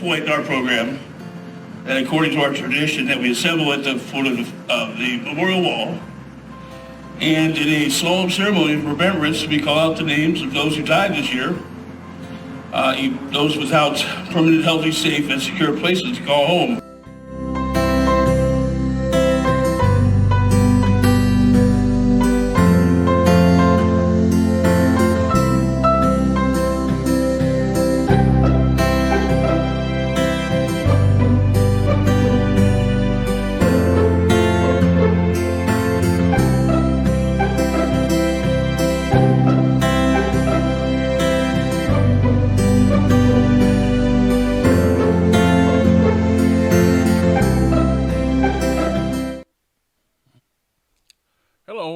point in our program that according to our tradition that we assemble at the foot of the memorial wall, and in a solemn ceremony of remembrance, we call out the names of those who died this year, those without permanent, healthy, safe, and secure places to call home.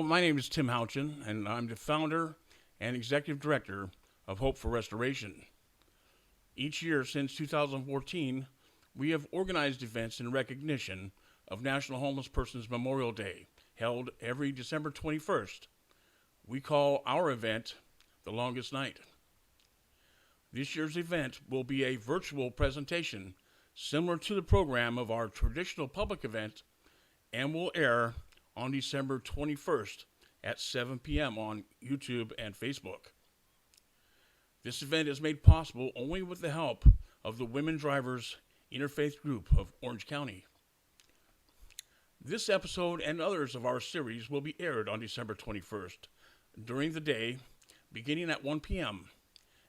My name is Tim Houchin, and I'm the founder and executive director of Hope for Restoration. Each year since 2014, we have organized events in recognition of National Homeless Persons Memorial Day, held every December 21st. We call our event The Longest Night. This year's event will be a virtual presentation similar to the program of our traditional public event and will air on December 21st at 7 p.m. on YouTube and Facebook. This event is made possible only with the help of the Women Drivers Interfaith Group of Orange County. This episode and others of our series will be aired on December 21st during the day, beginning at 1 p.m.,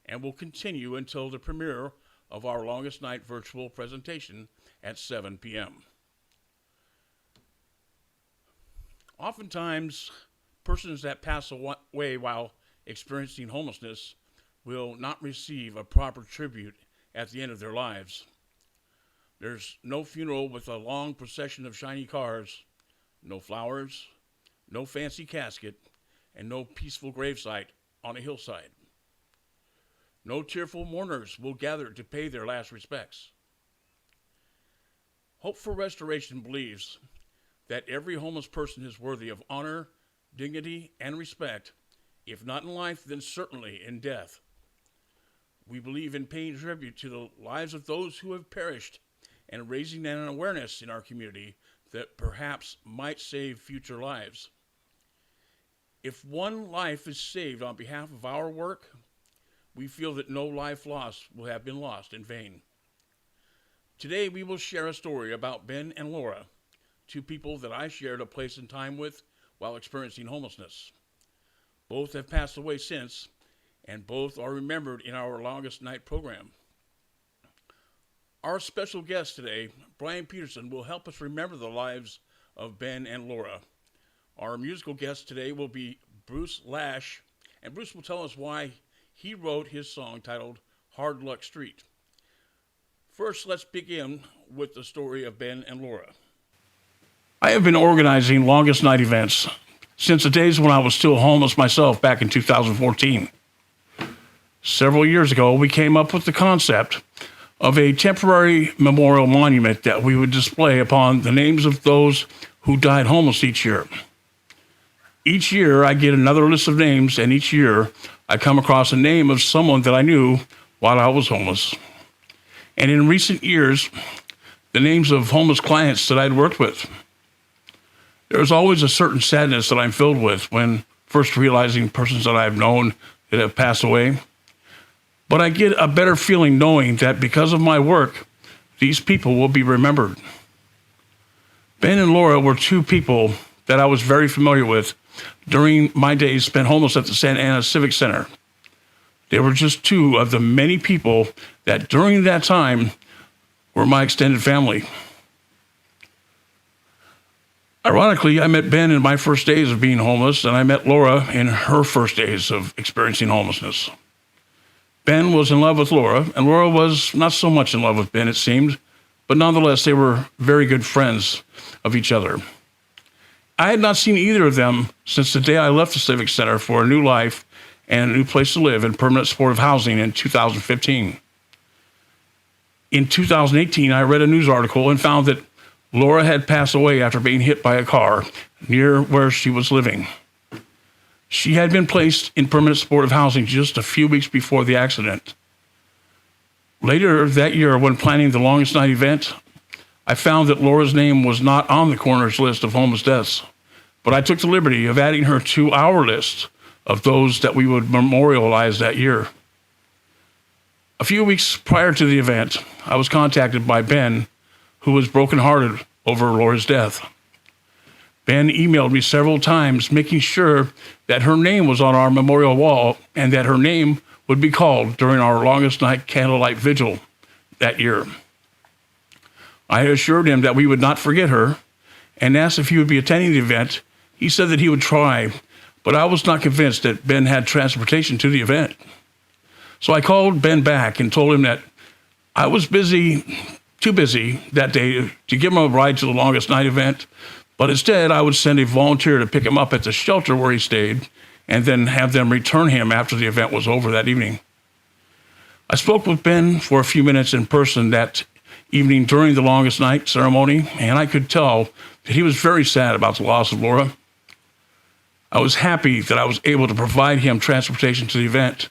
and will continue until the premiere of our Longest Night virtual presentation at 7 p.m. Oftentimes, persons that pass away while experiencing homelessness will not receive a proper tribute at the end of their lives. There's no funeral with a long procession of shiny cars, no flowers, no fancy casket, and no peaceful gravesite on a hillside. No tearful mourners will gather to pay their last respects. Hope for Restoration believes that every homeless person is worthy of honor, dignity, and respect, if not in life, then certainly in death. We believe in paying tribute to the lives of those who have perished and raising an awareness in our community that perhaps might save future lives. If one life is saved on behalf of our work, we feel that no life lost will have been lost in vain. Today we will share a story about Ben and Laura, two people that I shared a place and time with while experiencing homelessness. Both have passed away since, and both are remembered in our Longest Night program. Our special guest today, Brian Peterson, will help us remember the lives of Ben and Laura. Our musical guest today will be Bruce Lash, and Bruce will tell us why he wrote his song titled Hard Luck Street. First, let's begin with the story of Ben and Laura. I have been organizing Longest Night events since the days when I was still homeless myself back in 2014. Several years ago, we came up with the concept of a temporary memorial monument that we would display upon the names of those who died homeless each year. Each year, I get another list of names, and each year, I come across a name of someone that I knew while I was homeless. And in recent years, the names of homeless clients that I'd worked with. There's always a certain sadness that I'm filled with when first realizing persons that I've known that have passed away. But I get a better feeling knowing that because of my work, these people will be remembered. Ben and Laura were two people that I was very familiar with during my days spent homeless at the Santa Ana Civic Center. They were just two of the many people that during that time were my extended family. Ironically, I met Ben in my first days of being homeless, and I met Laura in her first days of experiencing homelessness. Ben was in love with Laura, and Laura was not so much in love with Ben, it seemed, but nonetheless, they were very good friends of each other. I had not seen either of them since the day I left the Civic Center for a new life and a new place to live in permanent supportive housing in 2015. In 2018, I read a news article and found that Laura had passed away after being hit by a car near where she was living. She had been placed in permanent supportive housing just a few weeks before the accident. Later that year, when planning the Longest Night event, I found that Laura's name was not on the coroner's list of homeless deaths, but I took the liberty of adding her to our list of those that we would memorialize that year. A few weeks prior to the event, I was contacted by Ben, who was brokenhearted over Laura's death. Ben emailed me several times, making sure that her name was on our memorial wall and that her name would be called during our Longest Night candlelight vigil that year. I assured him that we would not forget her and asked if he would be attending the event. He said that he would try, but I was not convinced that Ben had transportation to the event. So I called Ben back and told him that I was too busy that day to give him a ride to the Longest Night event, but instead I would send a volunteer to pick him up at the shelter where he stayed and then have them return him after the event was over that evening. I spoke with Ben for a few minutes in person that evening during the Longest Night ceremony, and I could tell that he was very sad about the loss of Laura. I was happy that I was able to provide him transportation to the event,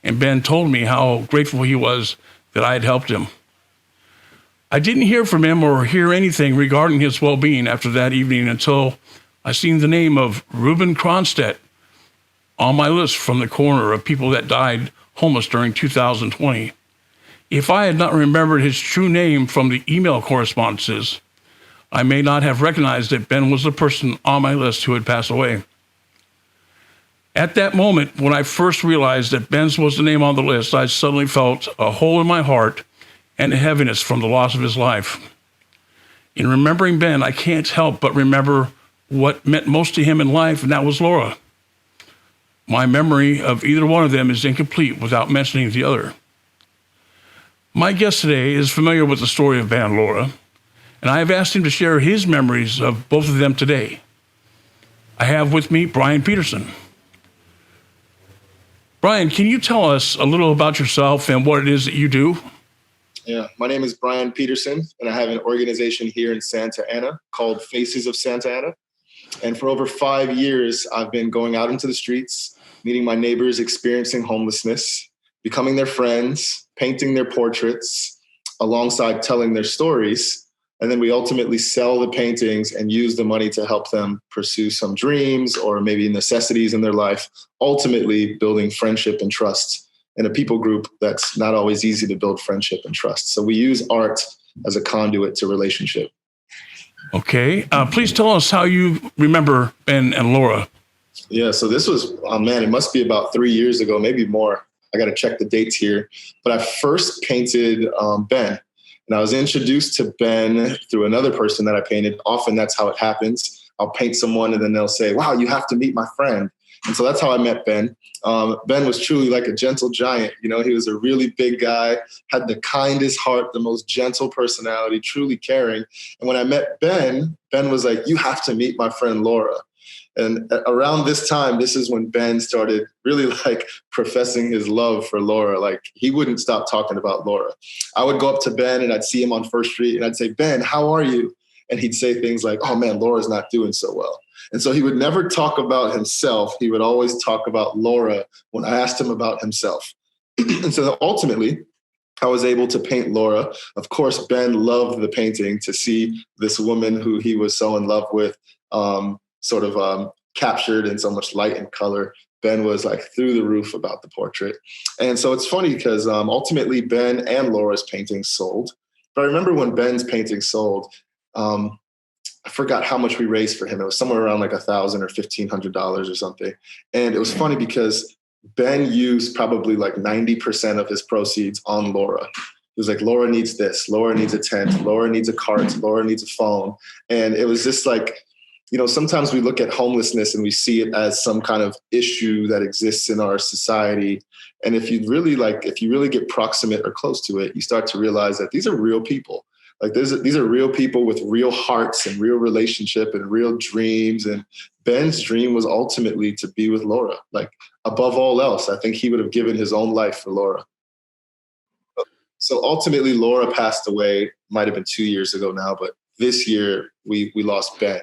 and Ben told me how grateful he was that I had helped him. I didn't hear from him or hear anything regarding his well-being after that evening until I seen the name of Reuben Cronstedt on my list from the coroner of people that died homeless during 2020. If I had not remembered his true name from the email correspondences, I may not have recognized that Ben was the person on my list who had passed away. At that moment, when I first realized that Ben's was the name on the list, I suddenly felt a hole in my heart and a heaviness from the loss of his life. In remembering Ben, I can't help but remember what meant most to him in life, and that was Laura. My memory of either one of them is incomplete without mentioning the other. My guest today is familiar with the story of Ben and Laura, and I have asked him to share his memories of both of them today. I have with me Brian Peterson. Brian, can you tell us a little about yourself and what it is that you do? Yeah, my name is Brian Peterson, and I have an organization here in Santa Ana called Faces of Santa Ana. And for over 5 years, I've been going out into the streets, meeting my neighbors experiencing homelessness, becoming their friends, painting their portraits, alongside telling their stories. And then we ultimately sell the paintings and use the money to help them pursue some dreams or maybe necessities in their life, ultimately building friendship and trust in a people group that's not always easy to build friendship and trust. So we use art as a conduit to relationship. Okay. Please tell us how you remember Ben and Laura. Yeah, so this was, it must be about 3 years ago, maybe more. I got to check the dates here. But I first painted Ben. And I was introduced to Ben through another person that I painted. Often that's how it happens. I'll paint someone and then they'll say, wow, you have to meet my friend. And so that's how I met Ben. Ben was truly like a gentle giant. You know, he was a really big guy, had the kindest heart, the most gentle personality, truly caring. And when I met Ben, Ben was like, you have to meet my friend Laura. And around this time, this is when Ben started really like professing his love for Laura. Like he wouldn't stop talking about Laura. I would go up to Ben and I'd see him on First Street and I'd say, Ben, how are you? And he'd say things like, oh man, Laura's not doing so well. And so he would never talk about himself. He would always talk about Laura when I asked him about himself. And so ultimately, I was able to paint Laura. Of course, Ben loved the painting, to see this woman who he was so in love with, captured in so much light and color. Ben was like through the roof about the portrait. And so it's funny because ultimately Ben and Laura's paintings sold. But I remember when Ben's painting sold, I forgot how much we raised for him. It was somewhere around like $1,000 or $1,500 or something. And it was funny because Ben used probably like 90% of his proceeds on Laura. He was like, Laura needs this, Laura needs a tent, Laura needs a cart, Laura needs a phone. And it was just like, you know, sometimes we look at homelessness and we see it as some kind of issue that exists in our society. And if you really get proximate or close to it, you start to realize that these are real people. Like these are real people with real hearts and real relationship and real dreams. And Ben's dream was ultimately to be with Laura. Like above all else, I think he would have given his own life for Laura. So ultimately, Laura passed away, might have been 2 years ago now, but this year we lost Ben.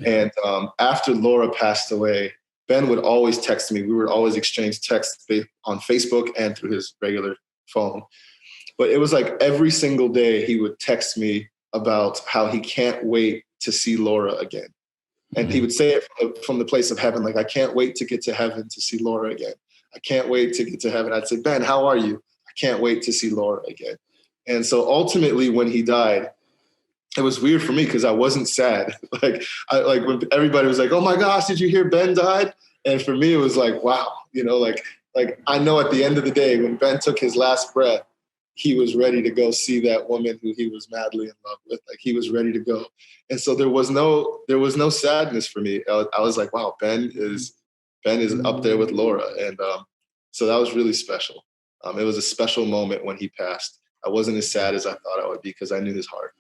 And after Laura passed away, Ben would always text me. We would always exchange texts on Facebook and through his regular phone. But it was like every single day he would text me about how he can't wait to see Laura again. And he would say it from the place of heaven, like, I can't wait to get to heaven to see Laura again. I can't wait to get to heaven. I'd say, Ben, how are you? I can't wait to see Laura again. And so ultimately when he died, it was weird for me because I wasn't sad. Like when everybody was like, oh my gosh, did you hear Ben died? And for me, it was like, wow, like I know at the end of the day, when Ben took his last breath, he was ready to go see that woman who he was madly in love with. Like he was ready to go. And so there was no sadness for me. I was like, wow, Ben is up there with Laura. And so that was really special. It was a special moment when he passed. I wasn't as sad as I thought I would be because I knew his heart.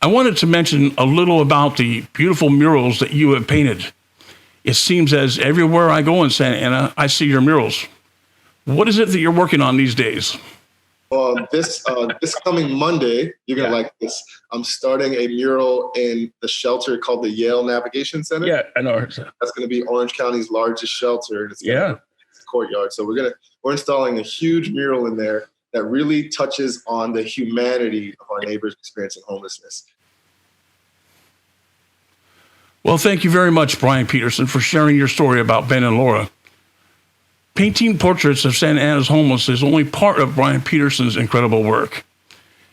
I wanted to mention a little about the beautiful murals that you have painted. It seems as everywhere I go in Santa Ana, I see your murals. What is it that you're working on these days? This coming Monday, you're going to like this. I'm starting a mural in the shelter called the Yale Navigation Center. Yeah, I know. That's going to be Orange County's largest shelter. And it's going to be a courtyard. So we're installing a huge mural in there that really touches on the humanity of our neighbors experiencing homelessness. Well, thank you very much, Brian Peterson, for sharing your story about Ben and Laura. Painting portraits of Santa Ana's homeless is only part of Brian Peterson's incredible work.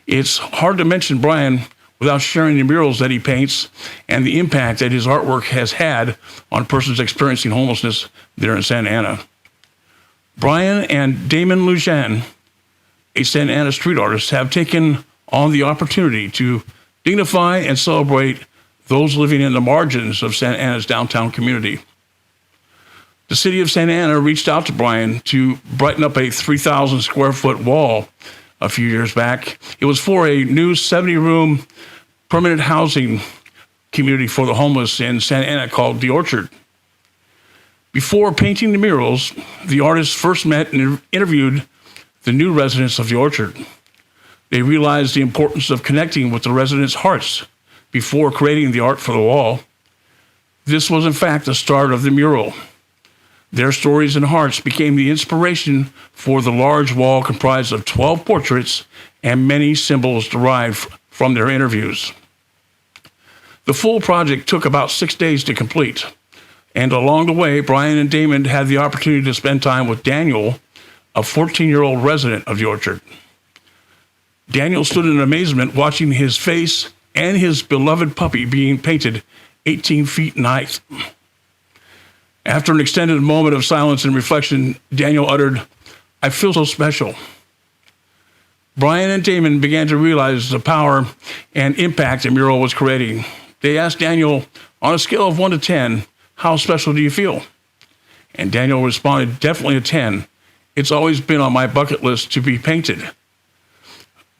It's hard to mention Brian without sharing the murals that he paints and the impact that his artwork has had on persons experiencing homelessness there in Santa Ana. Brian and Damon Lujan, a Santa Ana street artist, have taken on the opportunity to dignify and celebrate those living in the margins of Santa Ana's downtown community. The city of Santa Ana reached out to Brian to brighten up a 3,000 square foot wall a few years back. It was for a new 70-room permanent housing community for the homeless in Santa Ana called The Orchard. Before painting the murals, the artists first met and interviewed the new residents of The Orchard. They realized the importance of connecting with the residents' hearts before creating the art for the wall. This was, in fact, the start of the mural. Their stories and hearts became the inspiration for the large wall comprised of 12 portraits and many symbols derived from their interviews. The full project took about 6 days to complete, and along the way, Brian and Damon had the opportunity to spend time with Daniel, a 14-year-old resident of The Orchard. Daniel stood in amazement watching his face and his beloved puppy being painted 18 feet in height. After an extended moment of silence and reflection, Daniel uttered, "I feel so special." Brian and Damon began to realize the power and impact the mural was creating. They asked Daniel, on a scale of 1 to 10, how special do you feel? And Daniel responded, definitely a 10. It's always been on my bucket list to be painted.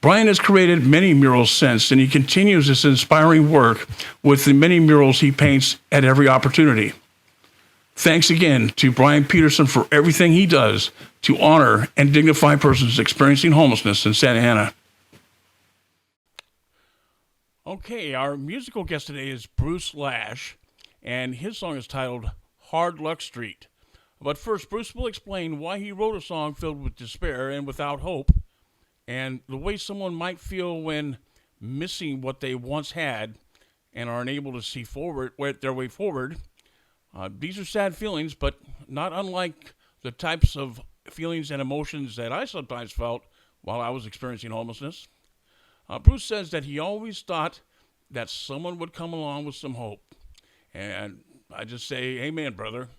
Brian has created many murals since, and he continues this inspiring work with the many murals he paints at every opportunity. Thanks again to Brian Peterson for everything he does to honor and dignify persons experiencing homelessness in Santa Ana. Okay, our musical guest today is Bruce Lash, and his song is titled Hard Luck Street. But first, Bruce will explain why he wrote a song filled with despair and without hope, and the way someone might feel when missing what they once had and are unable to see their way forward. These are sad feelings, but not unlike the types of feelings and emotions that I sometimes felt while I was experiencing homelessness. Bruce says that he always thought that someone would come along with some hope. And I just say, amen, brother.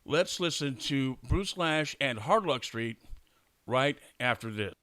Let's listen to Bruce Lash and Hard Luck Street right after this.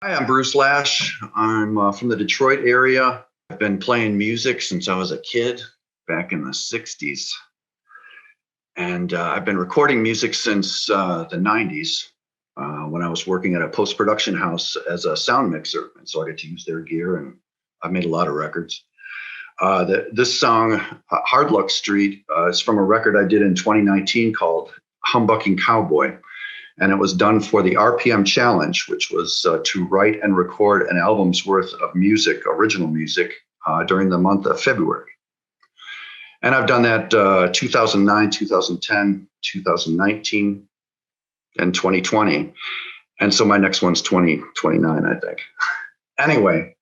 Hi, I'm Bruce Lash. I'm from the Detroit area. I've been playing music since I was a kid back in the 60s. And I've been recording music since the 90s when I was working at a post-production house as a sound mixer. And so I get to use their gear, and I've made a lot of records. This song, Hard Luck Street, is from a record I did in 2019 called Humbucking Cowboy. And it was done for the RPM Challenge, which was to write and record an album's worth of music, original music, during the month of February. And I've done that 2009, 2010, 2019, and 2020. And so my next one's 2029, I think. Anyway,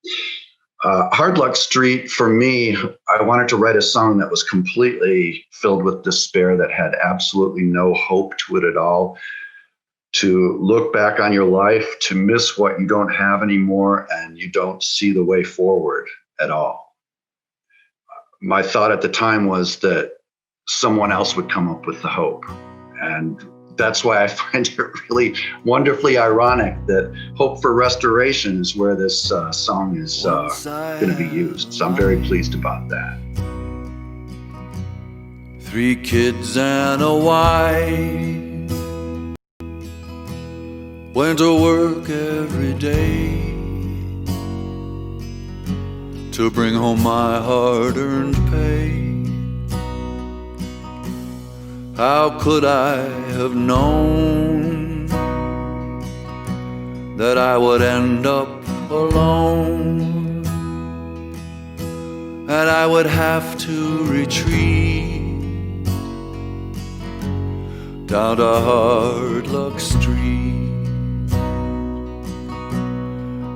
Hard Luck Street, for me, I wanted to write a song that was completely filled with despair, that had absolutely no hope to it at all. To look back on your life, to miss what you don't have anymore, and you don't see the way forward at all. My thought at the time was that someone else would come up with the hope. And that's why I find it really wonderfully ironic that Hope for Restoration is where this song is going to be used. So I'm very pleased about that. 3 kids and a wife went to work every day to bring home my hard-earned pay. How could I have known that I would end up alone, and I would have to retreat down to Hard Luck Street?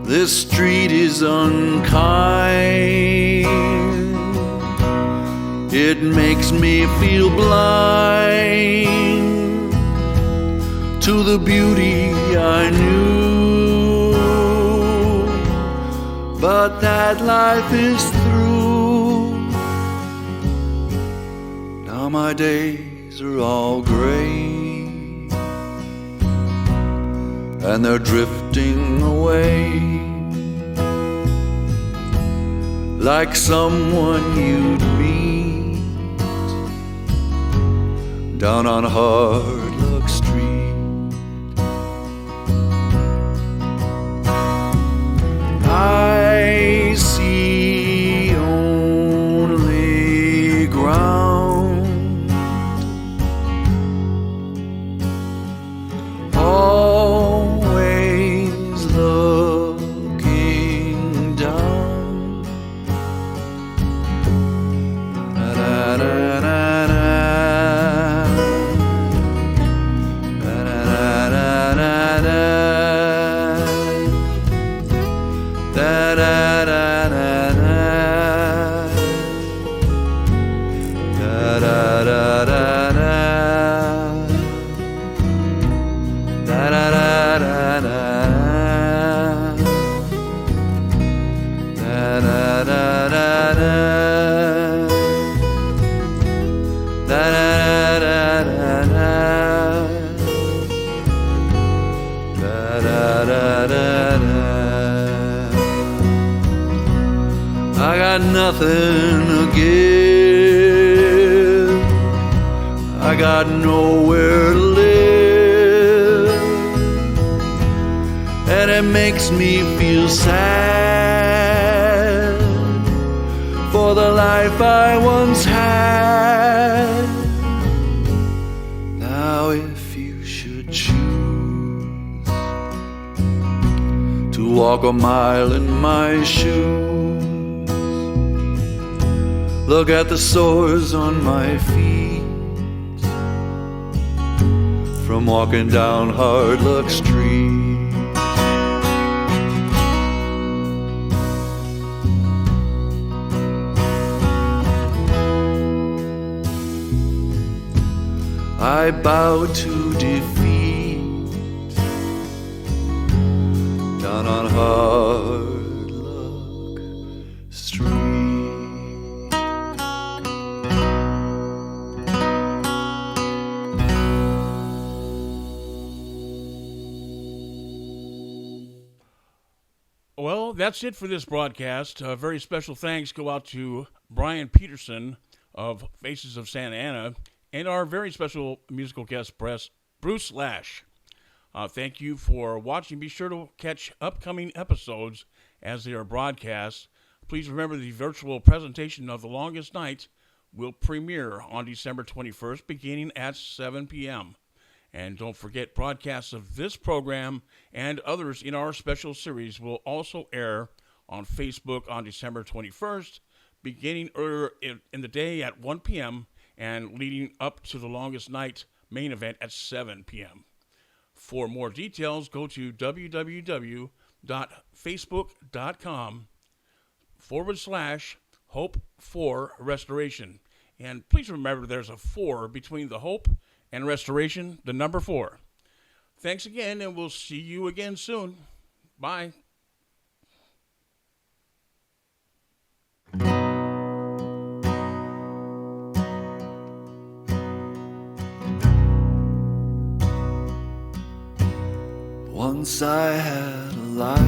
This street is unkind. It makes me feel blind to the beauty I knew, but that life is through. Now my days are all gray, and they're drifting away like someone you'd meet down on Hard Luck Street. I see only ground, always looking down. I got nothing to give, I got nowhere to live, and it makes me feel sad for the life I once had. Now if you should choose to walk a mile in my shoes, look at the sores on my feet from walking down Hard Luck Street. I bow to defeat down on Hard Luck Street. Well, that's it for this broadcast. Very special thanks go out to Brian Peterson of Faces of Santa Ana and our very special musical guest, Bruce Lash. Thank you for watching. Be sure to catch upcoming episodes as they are broadcast. Please remember the virtual presentation of The Longest Night will premiere on December 21st, beginning at 7 p.m. And don't forget, broadcasts of this program and others in our special series will also air on Facebook on December 21st, beginning earlier in the day at 1 p.m. and leading up to The Longest Night main event at 7 p.m. For more details, go to www.facebook.com/Hope4Restoration. And please remember there's a 4 between the Hope and Restoration, the number 4. Thanks again, and we'll see you again soon. Bye. Once I had a life,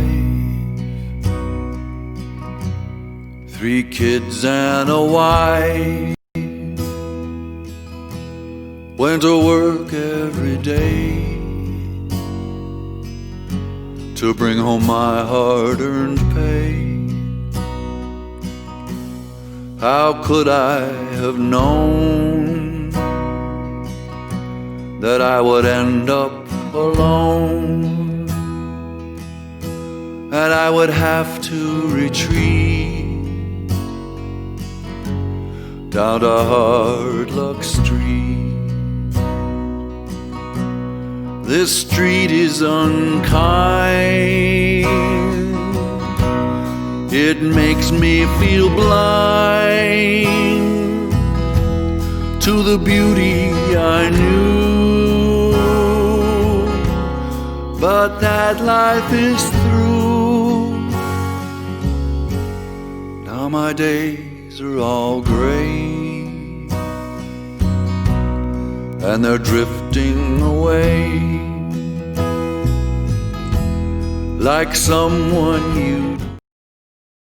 3 kids and a wife. Went to work every day to bring home my hard-earned pay. How could I have known that I would end up alone, and I would have to retreat down to Hard Luck Street. This street is unkind. It makes me feel blind to the beauty I knew. But that life is through. Now my days are all gray, and they're drifting away like someone you